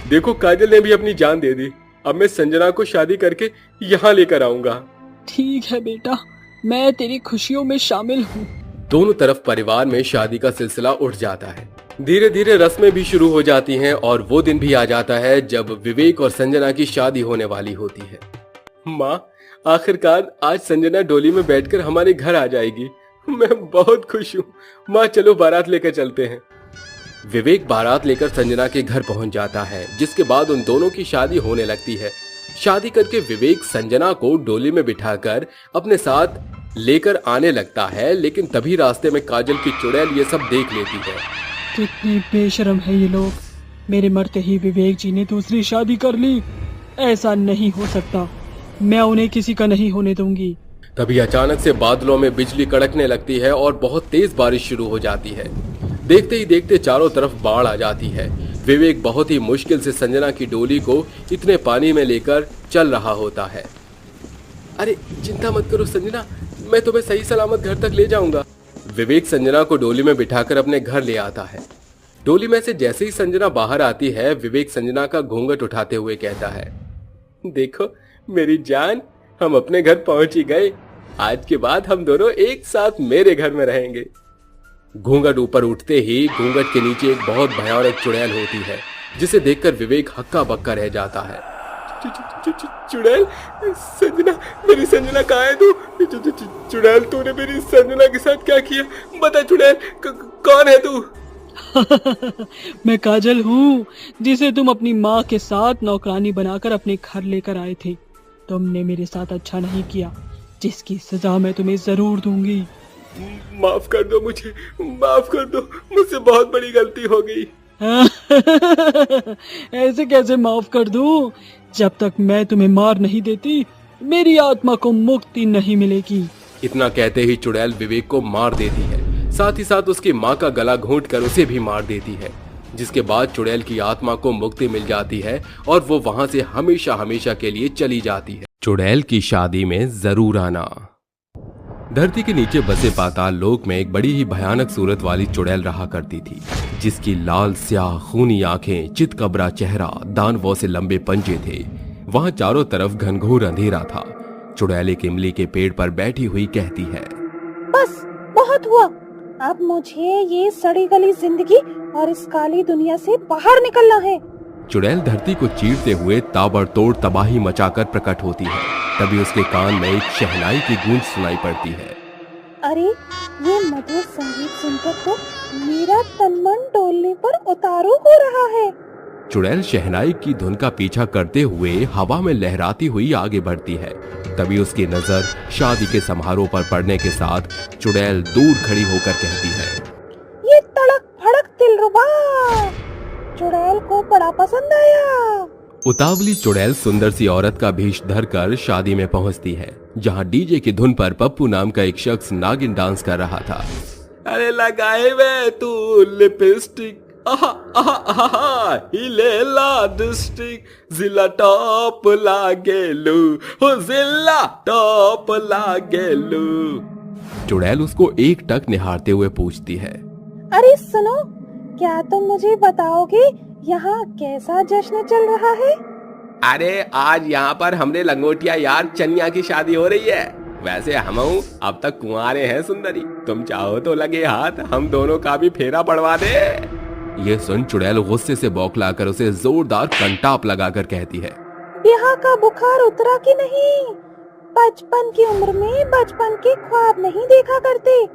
देखो, काजल ने भी अपनी जान दे दी। अब मैं संजना को शादी करके यहाँ लेकर आऊंगा। ठीक है बेटा, मैं तेरी खुशियों में शामिल हूँ। दोनों तरफ परिवार में शादी का सिलसिला उठ जाता है। धीरे धीरे रस्में भी शुरू हो जाती हैं और वो दिन भी आ जाता है जब विवेक और संजना की शादी होने वाली होती है। माँ, आखिरकार आज संजना डोली में बैठकर हमारे घर आ जाएगी। मैं बहुत खुश हूँ। माँ, चलो बारात लेकर चलते हैं। विवेक बारात लेकर संजना के घर पहुंच जाता है, जिसके बाद उन दोनों की शादी होने लगती है। शादी करके विवेक संजना को डोली में बिठाकर अपने साथ लेकर आने लगता है, लेकिन तभी रास्ते में काजल की चुड़ैल ये सब देख लेती है। कितने बेशरम है ये लोग। मेरे मरते ही विवेक जी ने दूसरी शादी कर ली। ऐसा नहीं हो सकता। मैं उन्हें किसी का नहीं होने दूंगी। तभी अचानक से बादलों में बिजली कड़कने लगती है और बहुत तेज बारिश शुरू हो जाती है। देखते ही देखते चारों तरफ बाढ़ आ जाती है। विवेक बहुत ही मुश्किल से संजना की डोली को इतने पानी में लेकर चल रहा होता है। अरे चिंता मत करो संजना, मैं तुम्हें सही सलामत घर तक ले जाऊंगा। विवेक संजना को डोली में बिठाकर अपने घर ले आता है। डोली में से जैसे ही संजना बाहर आती है, विवेक संजना का घूंघट उठाते हुए कहता है, देखो मेरी जान, हम अपने घर पहुंच ही गए। आज के बाद हम दोनों एक साथ मेरे घर में रहेंगे। घूंघट ऊपर उठते ही घूंघट के नीचे एक बहुत भयानक चुड़ैल होती है, जिसे देखकर विवेक हक्का बक्का रह जाता है। चुड़ैल? संजना, मेरी संजना कहाँ है तू? चुड़ैल, तूने मेरी संजना के साथ क्या किया? बता चुड़ैल, कौन है तू? मैं काजल हूँ, जिसे तुम अपनी माँ के साथ नौकरानी बनाकर अपने घर लेकर आए थे। तुमने मेरे साथ अच्छा नहीं किया, जिसकी सजा मैं तुम्हें जरूर दूंगी। माफ कर दो मुझे, माफ कर दो, मुझसे बहुत बड़ी गलती हो गई। ऐसे कैसे माफ कर दूं? जब तक मैं तुम्हें मार नहीं देती मेरी आत्मा को मुक्ति नहीं मिलेगी। इतना कहते ही चुड़ैल विवेक को मार देती है, साथ ही साथ उसकी माँ का गला घोंट कर उसे भी मार देती है, जिसके बाद चुड़ैल की आत्मा को मुक्ति मिल जाती है और वो वहां से हमेशा हमेशा के लिए चली जाती है। चुड़ैल की शादी में जरूर आना। धरती के नीचे बसे पाताल लोक में एक बड़ी ही भयानक सूरत वाली चुड़ैल रहा करती थी, जिसकी लाल स्याह खूनी आंखें, चितकबरा चेहरा, दानवों से लंबे पंजे थे। वहां चारों तरफ घनघोर अंधेरा था। चुड़ैल एक इमली के पेड़ पर बैठी हुई कहती है, बस बहुत हुआ, अब मुझे ये सड़ी गली जिंदगी और इस काली दुनिया से बाहर निकलना है। चुड़ैल धरती को चीरते हुए ताबड़तोड़ तबाही मचाकर प्रकट होती है। तभी उसके कान में एक शहनाई की गूंज सुनाई पड़ती है। अरे ये मधुर संगीत सुनकर तो मेरा तन मन डोलने पर उतारू हो रहा है। चुड़ैल शहनाई की धुन का पीछा करते हुए हवा में लहराती हुई आगे बढ़ती है। तभी उसकी नजर शादी के समारोह पर पड़ने के साथ चुड़ैल दूर खड़ी होकर कहती है, ये तड़क भड़क दिलरुबा चुड़ैल को बड़ा पसंद आया। उतावली चुड़ैल सुंदर सी औरत का भेष धरकर शादी में पहुंचती है, जहां डीजे की धुन पर पप्पू नाम का एक शख्स नागिन डांस कर रहा था। अरे लगाए वे तू लिपस्टिक, आहा आहा आहा हिलेला डिस्ट्रिक्ट जिला टॉप लागेलू, हो जिला टॉप लागेलू। चुड़ैल उसको एक टक निहारते हुए पूछती है, अरे सुनो, क्या तुम मुझे बताओगे यहाँ कैसा जश्न चल रहा है? अरे आज यहाँ पर हमरे लंगोटिया यार चनिया की शादी हो रही है। वैसे हम अब तक कुंवारे हैं सुंदरी, तुम चाहो तो लगे हाथ हम दोनों का भी फेरा पड़वा दे। ये सुन चुड़ैल गुस्से से बौखलाकर उसे जोरदार कंटाप लगाकर कहती है, ब्याह का बुखार उतरा कि नहीं? बचपन की उम्र में बचपन के ख्वाब नहीं देखा करते,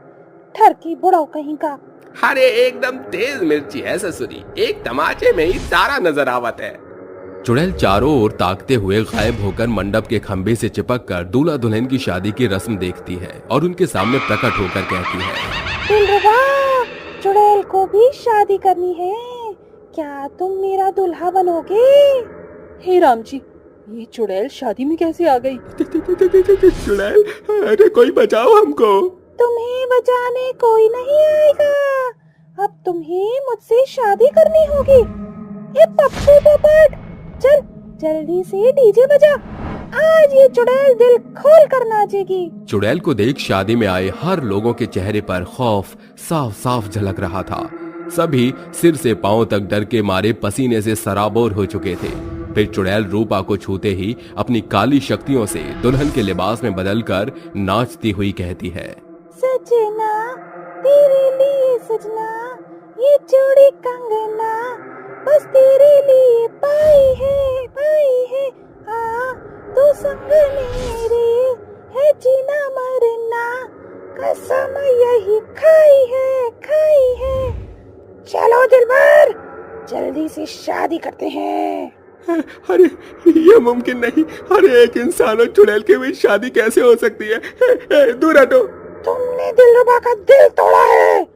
ठरकी बुढ़ाओ कहीं का। अरे एकदम तेज मिर्ची है ससुरी, एक तमाचे में ही सारा नजर आवत है। चुड़ैल चारों ओर ताकते हुए गायब होकर मंडप के खंभे से चिपक कर दूल्हा दुल्हन की शादी की रस्म देखती है और उनके सामने प्रकट होकर कहती है, दिलरुबा चुड़ैल को भी शादी करनी है, क्या तुम मेरा दूल्हा बनोगे? हे राम जी, ये चुड़ैल शादी में कैसे आ गई? चुड़ैल, अरे कोई बचाओ हमको। तुम्हें बचाने कोई नहीं आएगा, अब तुम्हें मुझसे शादी करनी होगी। ये पप्पू पोपट, चल जल्दी से डीजे बजा, आज ये चुड़ैल दिल खोल कर नाचेगी। चुड़ैल को देख शादी में आए हर लोगों के चेहरे पर खौफ साफ साफ झलक रहा था। सभी सिर से पांव तक डर के मारे पसीने से सराबोर हो चुके थे। फिर चुड़ैल रूपा को छूते ही अपनी काली शक्तियों से दुल्हन के लिबास में बदलकर नाचती हुई कहती है, सजना तेरे लिए सजना, ये चूड़ी कंगना बस तेरे लिए पाई है, आ तू संग मेरे है जीना मरना, कसम यही खाई है। चलो दिलबर जल्दी से शादी करते हैं। अरे ये मुमकिन नहीं, अरे एक इंसान और चुड़ैल के बीच शादी कैसे हो सकती है? दूर हटो। तुमने दिलरुबा का दिल तोड़ा है,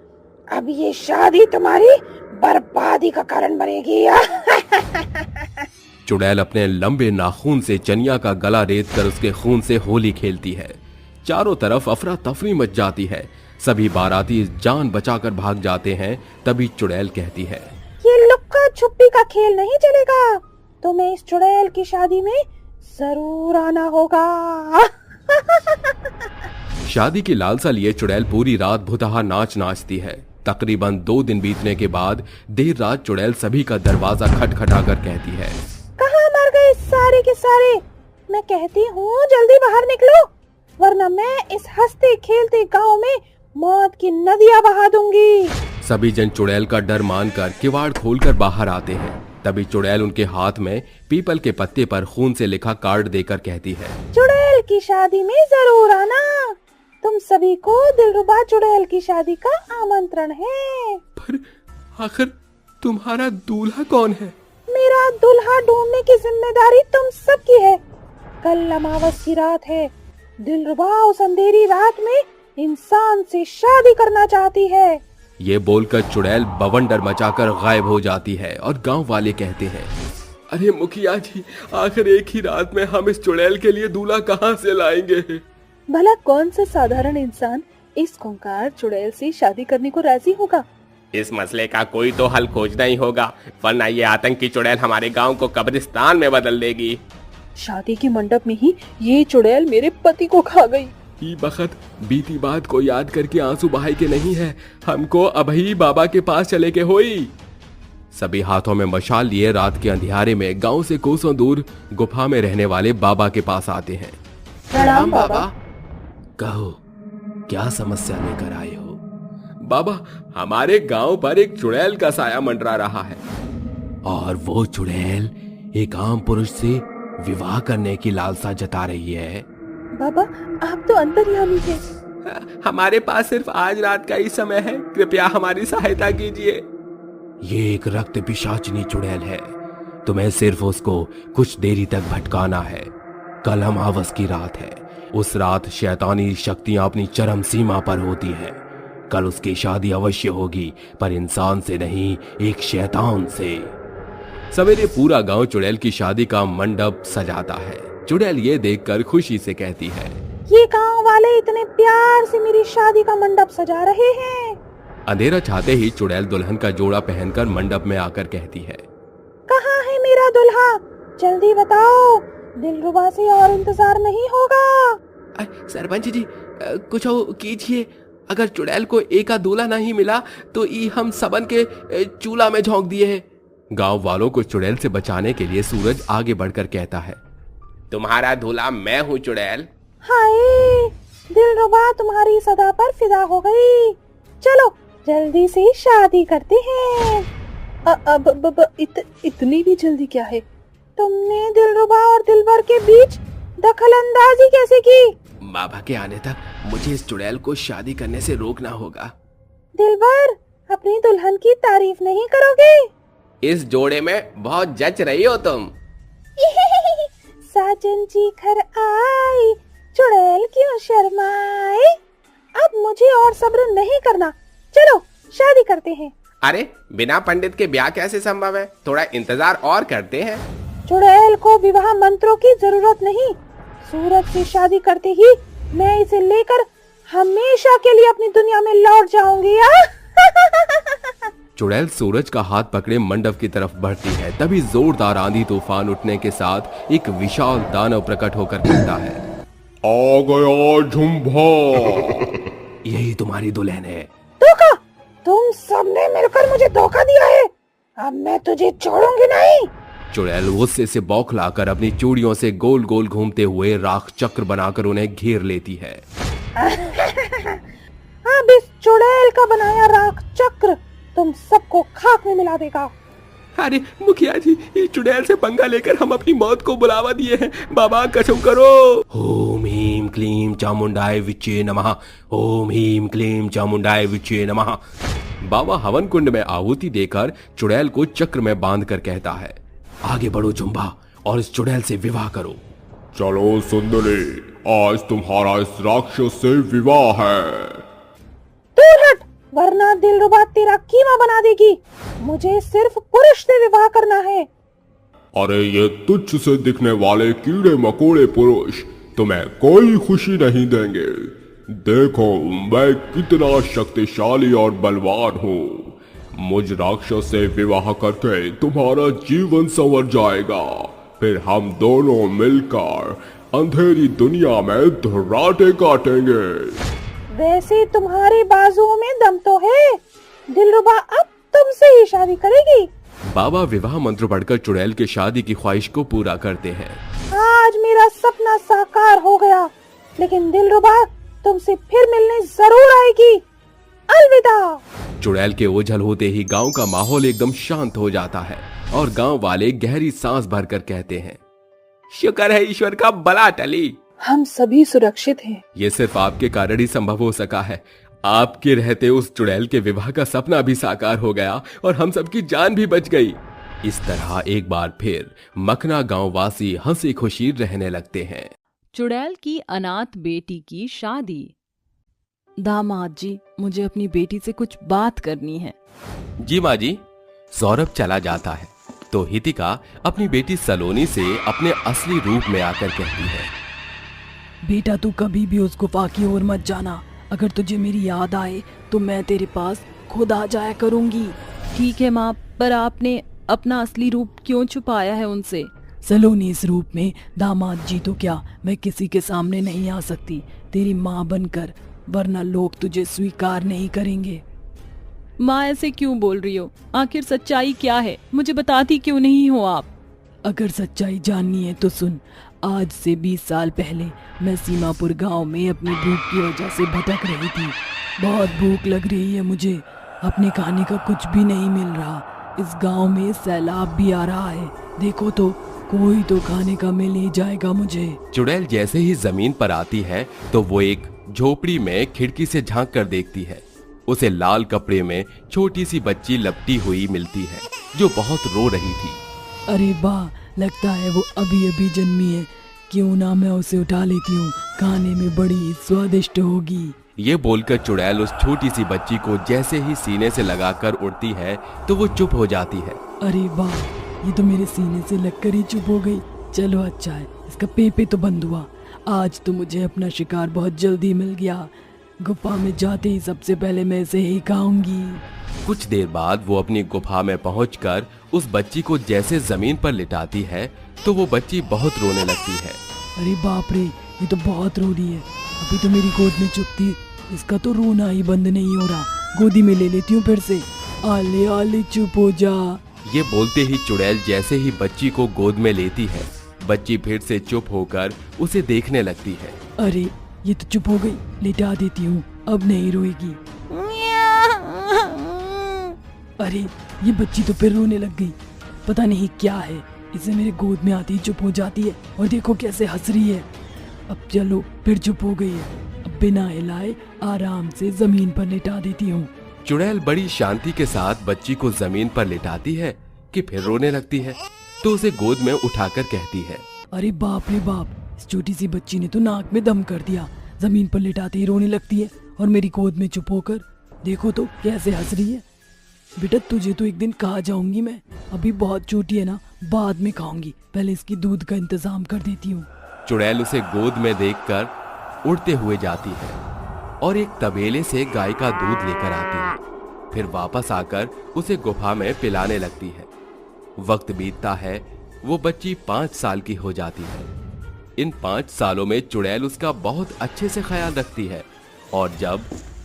अब ये शादी तुम्हारी बर्बादी का कारण बनेगी। चुड़ैल अपने लंबे नाखून से चनिया का गला रेत कर उसके खून से होली खेलती है। चारों तरफ अफरा तफरी मच जाती है। सभी बाराती जान बचाकर भाग जाते हैं। तभी चुड़ैल कहती है, ये लुक्का छुपी का खेल नहीं चलेगा, तुम्हें इस चुड़ैल की शादी में जरूर आना होगा। शादी की लालसा लिए चुड़ैल पूरी रात भुतहा नाच नाचती है। तकरीबन 2 दिन बीतने के बाद देर रात चुड़ैल सभी का दरवाजा खटखटाकर कहती है, कहाँ मर गए सारे के सारे? मैं कहती हूँ जल्दी बाहर निकलो, वरना मैं इस हंसते खेलते गांव में मौत की नदियाँ बहा दूंगी। सभी जन चुड़ैल का डर मानकर किवाड़ खोलकर बाहर आते हैं। तभी चुड़ैल उनके हाथ में पीपल के पत्ते पर खून से लिखा कार्ड देकर कहती है, चुड़ैल की शादी में जरूर आना, तुम सभी को दिलरुबा चुड़ैल की शादी का आमंत्रण है। पर आखिर तुम्हारा दूल्हा कौन है? मेरा दूल्हा ढूंढने की जिम्मेदारी तुम सबकी है। कल अमावस की रात है, दिलरुबा उस अंधेरी रात में इंसान से शादी करना चाहती है। ये बोलकर चुड़ैल बवंडर मचाकर गायब हो जाती है और गांव वाले कहते हैं, अरे मुखिया जी, आखिर एक ही रात में हम इस चुड़ैल के लिए दूल्हा कहाँ से लाएंगे? भला कौन सा साधारण इंसान इस खूंखार चुड़ैल से शादी करने को राजी होगा? इस मसले का कोई तो हल खोजना ही होगा, वरना ये आतंकी चुड़ैल हमारे गांव को कब्रिस्तान में बदल देगी। शादी के मंडप में ही ये चुड़ैल मेरे पति को खा गई। ई बखत बीती बात को याद करके आंसू बहाई के नहीं है, हमको अभी बाबा के पास चले के होई। सभी हाथों में मशाल लिए रात के अंधियारे में गांव से कोसों दूर गुफा में रहने वाले बाबा के पास आते हैं। प्रणाम बाबा। कहो, क्या समस्या लेकर आए हो? बाबा, हमारे गांव पर एक चुड़ैल का साया मंडरा रहा है और वो चुड़ैल एक आम पुरुष से विवाह करने की लालसा जता रही है। बाबा, आप तो अंतर्यामी थे। हमारे पास सिर्फ आज रात का ही समय है, कृपया हमारी सहायता कीजिए। ये एक रक्त पिशाचिनी चुड़ैल है, तुम्हें सिर्फ उसको कुछ देरी तक भटकाना है। कल अमावस की रात है, उस रात शैतानी शक्तियां अपनी चरम सीमा पर होती हैं। कल उसकी शादी अवश्य होगी, पर इंसान से नहीं, एक शैतान से। सवेरे पूरा गांव चुड़ैल की शादी का मंडप सजाता है। चुड़ैल ये देखकर खुशी से कहती है, ये गांव वाले इतने प्यार से मेरी शादी का मंडप सजा रहे हैं। अंधेरा छाते ही चुड़ैल दुल्हन का जोड़ा पहनकर मंडप में आकर कहती है, कहाँ है मेरा दूल्हा? जल्दी बताओ, दिलरुबा से और इंतजार नहीं होगा। सरपंच जी, कुछ कीजिए। अगर चुड़ैल को एका दूल्हा नहीं मिला तो ई हम सबन के चूल्हा में झोंक दिए है। गांव वालों को चुड़ैल से बचाने के लिए सूरज आगे बढ़कर कहता है, तुम्हारा दूल्हा मैं हूँ चुड़ैल। हाय, दिलरुबा तुम्हारी सदा पर फिदा हो गई। चलो जल्दी से शादी करते हैं। अब इतनी भी जल्दी क्या है? तुमने दिलरुबा और दिलबर के बीच दखल अंदाजी कैसे की? बाबा के आने तक मुझे इस चुड़ैल को शादी करने से रोकना होगा। दिलबर, अपनी दुल्हन की तारीफ नहीं करोगे? इस जोड़े में बहुत जच रही हो तुम। साजन जी घर आई, चुड़ैल क्यों शर्माए? अब मुझे और सब्र नहीं करना, चलो शादी करते हैं। अरे, बिना पंडित के ब्याह कैसे संभव है? थोड़ा इंतजार और करते हैं। चुड़ैल को विवाह मंत्रों की जरूरत नहीं। सूरज से शादी करते ही मैं इसे लेकर हमेशा के लिए अपनी दुनिया में लौट जाऊंगी। चुड़ैल सूरज का हाथ पकड़े मंडप की तरफ बढ़ती है। तभी जोरदार आंधी तूफान उठने के साथ एक विशाल दानव प्रकट होकर कहता है, आ गया झुम्भा। यही तुम्हारी दुल्हन है। धोखा! तुम सबने मिलकर मुझे धोखा दिया है। अब मैं तुझे छोड़ूंगी नहीं। चुड़ैल गुस्से से बौखलाकर अपनी चूड़ियों से गोल गोल घूमते हुए राख चक्र बनाकर उन्हें घेर लेती है। अब इस चुड़ैल का बनाया राख चक्र तुम सबको खाक में मिला देगा। अरे मुखिया जी, इस चुड़ैल से पंगा लेकर हम अपनी मौत को बुलावा दिए हैं। बाबा कसम करो। ओम हीम क्लीम चामुंडाय विचे नमः। ओम हीम क्लीम चामुंडाय विचे नमः। बाबा हवन कुंड में आहुति देकर चुड़ैल को चक्र में बांधकर कहता है, आगे बढ़ो जुम्बा और इस चुड़ैल से विवाह करो। चलो सुंदरी, आज तुम्हारा इस राक्षस से विवाह है। दूर हट, वरना दिलरुबा तेरा कीमा बना देगी। मुझे सिर्फ पुरुष से विवाह करना है। अरे ये तुच्छ से दिखने वाले कीड़े मकोड़े पुरुष तुम्हें कोई खुशी नहीं देंगे। देखो मैं कितना शक्तिशाली और बलवान हूँ। मुझ राक्षस से विवाह करके तुम्हारा जीवन संवर जाएगा। फिर हम दोनों मिलकर अंधेरी दुनिया में धर्राटे काटेंगे। वैसे तुम्हारे बाजुओं में दम तो है। दिलरुबा अब तुमसे ही शादी करेगी। बाबा विवाह मंत्र पढ़कर चुड़ैल की शादी की ख्वाहिश को पूरा करते हैं। आज मेरा सपना साकार हो गया, लेकिन दिलरुबा तुमसे फिर मिलने जरूर आएगी। अलविदा। चुड़ैल के ओझल होते ही गांव का माहौल एकदम शांत हो जाता है और गांव वाले गहरी सांस भरकर कहते हैं, शुक्र है ईश्वर का बला टली। हम सभी सुरक्षित हैं। ये सिर्फ आपके कारण ही संभव हो सका है। आपके रहते उस चुड़ैल के विवाह का सपना भी साकार हो गया और हम सबकी जान भी बच गई। इस तरह एक बार फिर मखना गांव वासी हंसी खुशी रहने लगते हैं। चुड़ैल की अनाथ बेटी की शादी। दामाद जी, मुझे अपनी बेटी से कुछ बात करनी है। जी माँ जी। सौरभ चला जाता है तो हितिका अपनी बेटी सलोनी से अपने असली रूप में आकर कहती है, बेटा तू कभी भी उस गुफा की ओर मत जाना। अगर तुझे मेरी याद आए तो मैं तेरे पास खुद आ जाया करूंगी। ठीक है माँ, पर आपने अपना असली रूप क्यों छुपाया है उनसे? सलोनी, इस रूप में दामाद जी तो क्या, मैं किसी के सामने नहीं आ सकती तेरी माँ बनकर, वरना लोग तुझे स्वीकार नहीं करेंगे। माँ ऐसे क्यों बोल रही हो? आखिर सच्चाई क्या है? मुझे बताती क्यों नहीं हो आप? अगर सच्चाई जाननी है तो सुन। आज से 20 साल पहले मैं सीमापुर गांव में अपनी भूख की वजह से भटक रही थी। बहुत भूख लग रही है मुझे, अपने खाने का कुछ भी नहीं मिल रहा। इस गांव में सैलाब भी आ रहा है, देखो तो कोई तो खाने का मिल ही जाएगा मुझे। चुड़ैल जैसे ही जमीन पर आती है तो वो एक झोपड़ी में खिड़की से झांक कर देखती है। उसे लाल कपड़े में छोटी सी बच्ची लपटी हुई मिलती है जो बहुत रो रही थी। अरे वाह, लगता है वो अभी अभी जन्मी है। क्यों ना मैं उसे उठा लेती हूँ, खाने में बड़ी स्वादिष्ट होगी। ये बोलकर चुड़ैल उस छोटी सी बच्ची को जैसे ही सीने से लगाकर उड़ती है तो वो चुप हो जाती है। अरे वाह, ये तो मेरे सीने से लगकर ही चुप हो गई। चलो अच्छा है, इसका पेपे तो बंद हुआ। आज तो मुझे अपना शिकार बहुत जल्दी मिल गया। गुफा में जाते ही सबसे पहले मैं इसे ही खाऊंगी। कुछ देर बाद वो अपनी गुफा में पहुंचकर उस बच्ची को जैसे जमीन पर लिटाती है तो वो बच्ची बहुत रोने लगती है। अरे बाप रे, ये तो बहुत रो रही है। अभी तो मेरी गोद में चुप थी, इसका तो रोना ही बंद नहीं हो रहा। गोदी में ले लेती हूँ फिर से। आले आले चुप हो जा। ये बोलते ही चुड़ैल जैसे ही बच्ची को गोद में लेती है, बच्ची फिर से चुप होकर उसे देखने लगती है। अरे ये तो चुप हो गई, लिटा देती हूँ, अब नहीं रोएगी। अरे ये बच्ची तो फिर रोने लग गई, पता नहीं क्या है, इसे मेरे गोद में आती ही चुप हो जाती है। और देखो कैसे हंस रही है। अब चलो, फिर चुप हो गई है। अब बिना हिलाए आराम से जमीन पर लिटा देती हूँ। चुड़ैल बड़ी शांति के साथ बच्ची को जमीन पर लिटाती है कि फिर रोने लगती है तो उसे गोद में उठाकर कहती है, अरे बाप रे बाप, इस छोटी सी बच्ची ने तो नाक में दम कर दिया। जमीन पर लिटाते ही रोने लगती है और मेरी गोद में चुप होकर देखो तो कैसे हंस रही है। बेटा तुझे तो एक दिन कहा जाऊंगी मैं, अभी बहुत छोटी है ना, बाद में खाऊंगी, पहले इसकी दूध का इंतजाम कर देती हूँ। चुड़ैल उसे गोद में देखकर उड़ते हुए जाती है और एक तबेले से गाय का दूध लेकर आती है। फिर वापस आकर उसे गुफा में पिलाने लगती है। वक्त बीतता है, वो बच्ची 5 साल की हो जाती है। इन 5 सालों में चुड़ैल उसका बहुत अच्छे से ख्याल रखती है और जब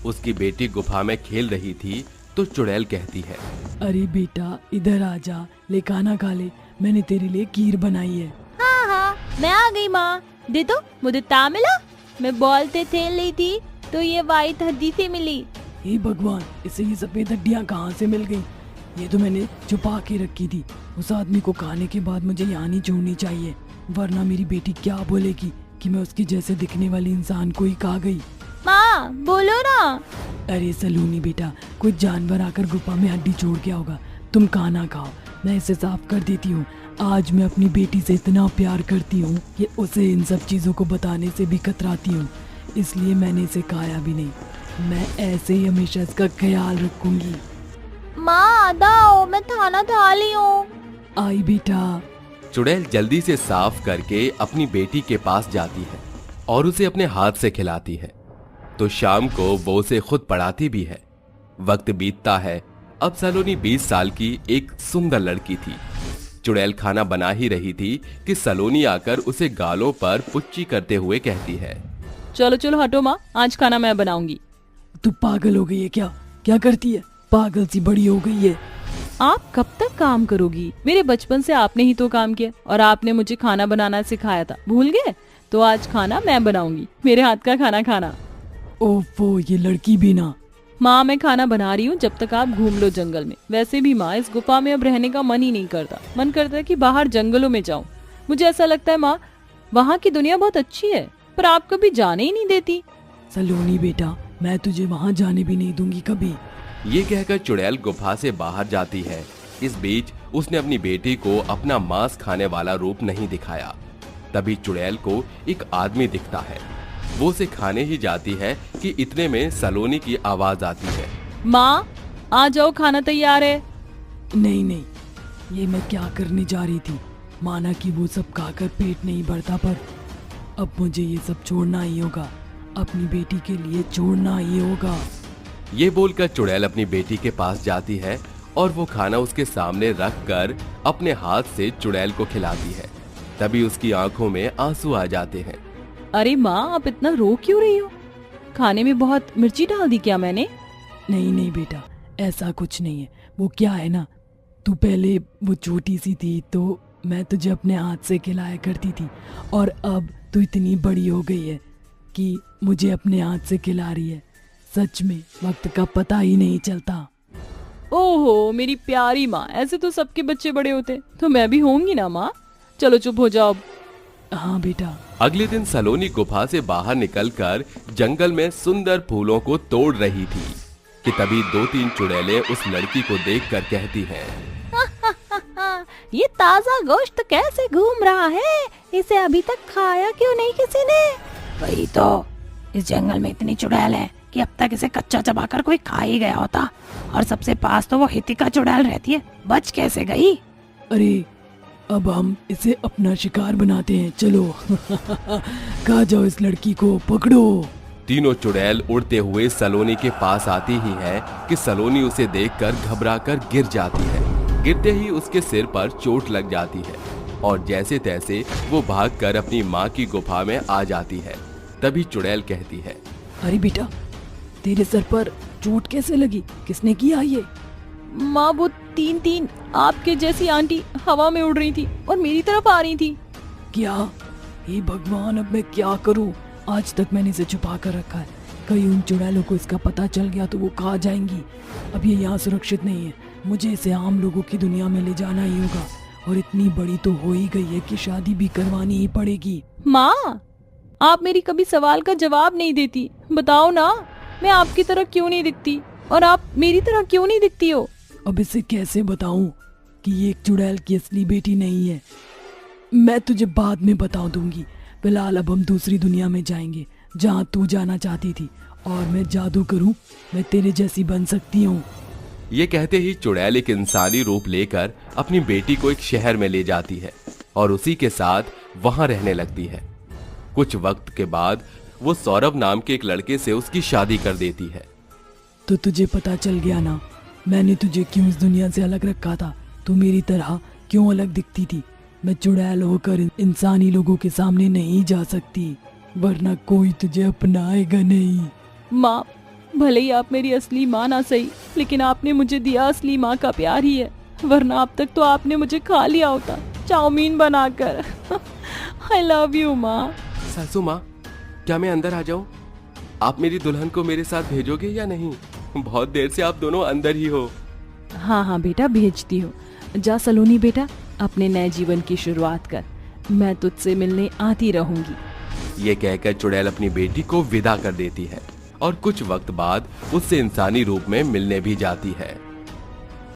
उसकी बेटी गुफा में खेल रही थी तो चुड़ैल कहती है, अरे बेटा इधर आ जा, ले खाना खा ले, मैंने तेरे लिए खीर बनाई है। हाँ हाँ, मैं आ गई माँ। दे दो मुझे ता मिला। मैं बॉल से खेल रही थी तो ये वाइट हड्डी से मिली। हे भगवान, इसे ये सफेद हड्डियाँ कहाँ से मिल गई? ये तो मैंने छुपा के रखी थी। उस आदमी को खाने के बाद मुझे यहाँ नहीं छोड़नी चाहिए, वरना मेरी बेटी क्या बोलेगी कि मैं उसके जैसे दिखने वाली इंसान को ही खा गई। माँ बोलो ना। अरे सलोनी बेटा, कोई जानवर आकर गुफा में हड्डी छोड़ गया होगा, तुम खाना खाओ, मैं इसे साफ कर देती हूँ। आज मैं अपनी बेटी से इतना प्यार करती हूँ कि उसे इन सब चीजों को बताने से भी कतराती हूँ, इसलिए मैंने इसे खाया भी नहीं। मैं ऐसे ही हमेशा इसका ख्याल रखूंगी। माँ दाओ, मैं खाना खा ली हूँ। आई बेटा। चुड़ैल जल्दी से साफ करके अपनी बेटी के पास जाती है और उसे अपने हाथ से खिलाती है। तो शाम को वो उसे खुद पढ़ाती भी है। वक्त बीतता है, अब सलोनी 20 साल की एक सुंदर लड़की थी। चुड़ैल खाना बना ही रही थी कि सलोनी आकर उसे गालों पर पुच्ची करते हुए कहती है, चलो चलो हटो माँ, आज खाना मैं बनाऊंगी। तू पागल हो गई है क्या? क्या करती है? पागल सी बड़ी हो गई है। आप कब तक काम करोगी? मेरे बचपन से आपने ही तो काम किया और आपने मुझे खाना बनाना सिखाया था, भूल गए? तो आज खाना मैं बनाऊंगी, मेरे हाथ का खाना खाना। ओफो, ये लड़की भी ना। माँ मैं खाना बना रही हूँ, जब तक आप घूम लो जंगल में। वैसे भी माँ, इस गुफा में अब रहने का मन ही नहीं करता। मन करता है कि बाहर जंगलों में जाऊँ। मुझे ऐसा लगता है माँ, वहाँ की दुनिया बहुत अच्छी है, पर आप कभी जाने ही नहीं देती। सलोनी बेटा, मैं तुझे वहाँ जाने भी नहीं दूंगी कभी। ये कहकर चुड़ैल गुफा से बाहर जाती है। इस बीच उसने अपनी बेटी को अपना मांस खाने वाला रूप नहीं दिखाया। तभी चुड़ैल को एक आदमी दिखता है वो उसे खाने ही जाती है कि इतने में सलोनी की आवाज आती है। माँ आ जाओ, खाना तैयार है। नहीं नहीं, ये मैं क्या करने जा रही थी। माना कि वो सब खाकर पेट नहीं भरता, पर अब मुझे ये सब छोड़ना ही होगा। अपनी बेटी के लिए छोड़ना ही होगा। ये बोलकर चुड़ैल अपनी बेटी के पास जाती है और वो खाना उसके सामने रख कर अपने हाथ से चुड़ैल को खिलाती है। तभी उसकी आंखों में आंसू आ जाते हैं। अरे माँ, आप इतना रो क्यों रही हो? खाने में बहुत मिर्ची डाल दी क्या मैंने? नहीं नहीं बेटा, ऐसा कुछ नहीं है। वो क्या है ना, तू पहले वो छोटी सी थी तो मैं तुझे अपने हाथ से खिलाया करती थी, और अब तू इतनी बड़ी हो गई है कि मुझे अपने हाथ से खिला रही है। सच में वक्त का पता ही नहीं चलता। ओहो मेरी प्यारी माँ, ऐसे तो सबके बच्चे बड़े होते, तो मैं भी होंगी ना माँ। चलो चुप हो जाओ अब। हाँ बेटा। अगले दिन सलोनी गुफा से बाहर निकलकर जंगल में सुंदर फूलों को तोड़ रही थी कि तभी 2-3 चुड़ैलें उस लड़की को देखकर कहती हैं, ये ताजा गोश्त कैसे घूम रहा है? इसे अभी तक खाया क्यों नहीं किसी ने? वही तो, इस जंगल में इतनी चुड़ैल है कि अब तक इसे कच्चा चबाकर कोई खा ही गया होता। और सबसे पास तो वो हितिका चुड़ैल रहती है, बच कैसे गई? अरे अब हम इसे अपना शिकार बनाते हैं, चलो। खा जाओ इस लड़की को, पकड़ो। तीनों चुड़ैल उड़ते हुए सलोनी के पास आती ही है कि सलोनी उसे देखकर घबराकर गिर जाती है। गिरते ही उसके सिर पर चोट लग जाती है और जैसे तैसे वो भागकर अपनी माँ की गुफा में आ जाती है। तभी चुड़ैल कहती है, अरे बेटा, तेरे सर पर चोट कैसे लगी? किसने किया ये? माँ, वो 3 आपके जैसी आंटी हवा में उड़ रही थी और मेरी तरफ आ रही थी। क्या? हे भगवान, अब मैं क्या करूं? आज तक मैंने इसे छुपा कर रखा है। कहीं उन चुड़ैलों को इसका पता चल गया तो वो खा जाएंगी। अब ये यहाँ सुरक्षित नहीं है। मुझे इसे आम लोगों की दुनिया में ले जाना ही होगा, और इतनी बड़ी तो हो ही गई है कि शादी भी करवानी ही पड़ेगी। माँ, आप मेरी कभी सवाल का जवाब नहीं देती। बताओ ना, मैं आपकी तरह क्यों नहीं दिखती और आप मेरी तरह क्यों नहीं दिखती हो? अब इसे कैसे बताऊं कि ये एक चुड़ैल की असली बेटी नहीं है? मैं तुझे बाद में बता दूंगी। फिलहाल अब हम दूसरी दुनिया में जाएंगे जहाँ तू जाना चाहती थी, और मैं जादू करूं, मैं तेरे जैसी बन सकती हूँ। ये कहते ही चुड़ैल एक इंसानी रूप लेकर अपनी बेटी को एक शहर में ले जाती है और उसी के साथ वहां रहने लगती है। कुछ वक्त के बाद वो सौरभ नाम के एक लड़के से उसकी शादी कर देती है। तो तुझे पता चल गया ना, मैंने तुझे क्यों इस दुनिया से अलग रखा था। तू मेरी तरह क्यों अलग दिखती थी। मैं चुड़ैल होकर इंसानी लोगों के सामने नहीं जा सकती, वरना कोई तुझे अपनाएगा नहीं। माँ, भले ही आप मेरी असली माँ ना सही, लेकिन आपने मुझे दिया असली माँ का प्यार ही है, वरना अब तक तो आपने मुझे खा लिया होता चाउमीन बनाकर। आई लव यू माँ। सासू माँ, क्या मैं अंदर आ जाऊं? आप मेरी दुल्हन को मेरे साथ भेजोगे या नहीं? बहुत देर से आप दोनों अंदर ही हो। हाँ हाँ बेटा, भेजती हूँ। जा सलोनी बेटा, अपने नए जीवन की शुरुआत कर। मैं तुझसे मिलने आती रहूंगी। ये कहकर चुड़ैल अपनी बेटी को विदा कर देती है और कुछ वक्त बाद उससे इंसानी रूप में मिलने भी जाती है।